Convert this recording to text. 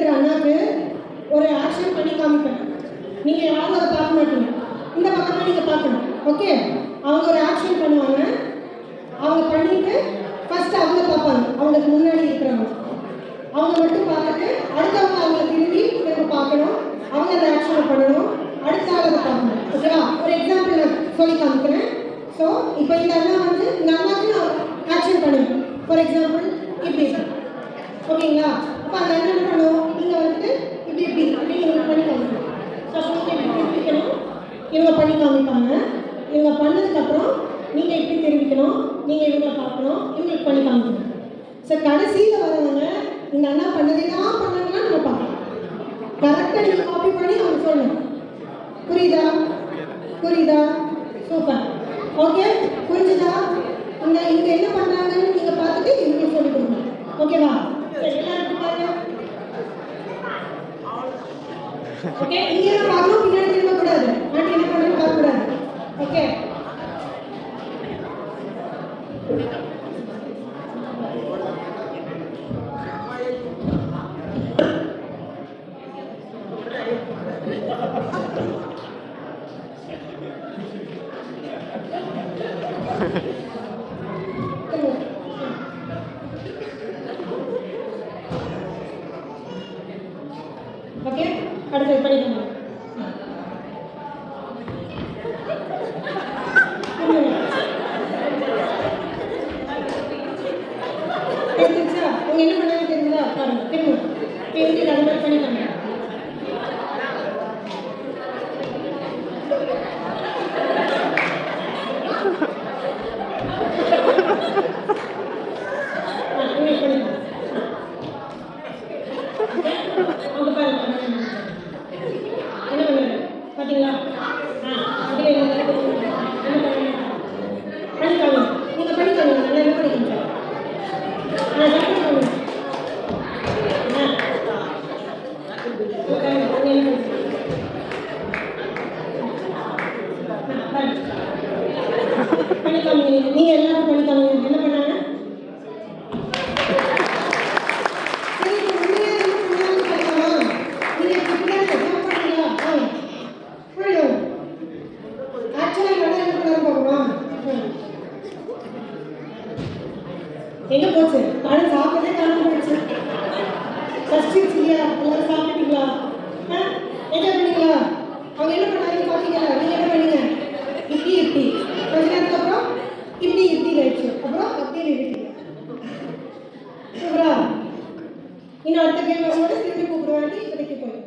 இருக்கிற அண்ணாக்கு ஒரு ஆக்ஷன் பண்ணி காமிப்பேன். நீங்கள் யாரும் அதை பார்க்க மாட்டீங்க, இந்த பக்கமாக நீங்கள் பார்க்கணும். ஓகே, அவங்க ஒரு ஆக்ஷன் பண்ணுவாங்க. அவங்க பண்ணிட்டு ஃபர்ஸ்ட் அவங்க பார்ப்பாங்க, அவங்களுக்கு முன்னாடி இருக்கிறவங்க. அவங்க மட்டும் பார்த்துட்டு அடுத்தவங்க அவங்களை திரும்பி திரும்ப பார்க்கணும். அவங்க அந்த ஆக்ஷனை பண்ணணும், அடுத்த ஆள் அதை பார்க்கணும். ஓகேவா? ஒரு எக்ஸாம்பிள் நான் சொல்லி காமிக்கிறேன். ஸோ இப்போ இந்த அண்ணா வந்து இந்த அண்ணாவுக்கு நான் ஆக்ஷன் பண்ணுவேன். ஃபார் எக்ஸாம்பிள் இப்படி, ஓகேங்களா? அப்போ அந்த அண்ணா என்ன பண்ணுவோம், நீங்கள் வந்துட்டு இப்படி இப்படி அப்படி இவங்க பண்ணி காமிக்கணும். சப்போஸ் இப்படி திரும்பிக்கணும், இவங்க பண்ணி காமிப்பாங்க. இவங்க பண்ணதுக்கப்புறம் நீங்கள் இப்படி திரும்பிக்கணும், நீங்கள் இவங்களை பார்க்கணும், இவங்களுக்கு பண்ணி காமிக்கணும். ஸோ கடைசியில் வரவங்க இந்த அண்ணா பண்ணதே தான் பண்ணாங்கன்னா நம்ம பார்க்கலாம். கரெக்டாக நீங்கள் காப்பி பண்ணி அவங்க சொல்லணும். புரியுதா? புரியுதா? சூப்பர். ஓகே, புரிஞ்சுதா? இந்த இங்கே என்ன பண்ணுறாங்கன்னு நீங்கள் பார்த்துட்டு இவங்க சொல்லிக் கொடுக்கணும். ஓகேவா? சரி, எல்லாருக்கும் பாருங்க. ஓகே, இங்கே பார்க்கணும், பின்னாடி திரும்பக்கூடாது. ஆண்டி என்ன பண்ணுறது பார்க்கக்கூடாது. ஓகே, ஓகே, அடுத்து பண்ணிக்கணும். தெரிஞ்சிச்சா? அவங்க என்ன பண்ணாங்க தெரியுதா? பாருங்க, திரும்ப எப்படி அது மாதிரி பண்ணிக்கணும். பார்த்தீங்களா? அப்படியே பண்ணிக்காங்க, நீங்கள் பண்ணிக்காங்க. நல்லா என்ன பண்ணிக்கோங்க. பண்ணிக்காமீங்க, நீங்கள் எல்லாரும் பண்ணிக்காமீங்க. என்ன பண்ணாங்க? எங்கே போச்சு? பழம் சாப்பிட்டதே காணாம போயிடுச்சு. ஃபர்ஸ்ட் இல்லையா? எல்லாரும் சாப்பிட்டீங்களா? என்ன பண்ணீங்களா? அவங்க என்ன பண்ணாங்க பார்த்தீங்களா? நீங்கள் என்ன பண்ணீங்க? இப்படி இப்படி கொஞ்ச நேரத்துக்கு அப்புறம் இப்படி இப்படி ஆயிடுச்சு. அப்புறம் அப்படியே நிறுத்திங்க. சூப்பரா. இன்னும் அடுத்த கேம் வரும்போது திரும்பி கூப்பிடுவாங்க. இப்போதைக்கு போய்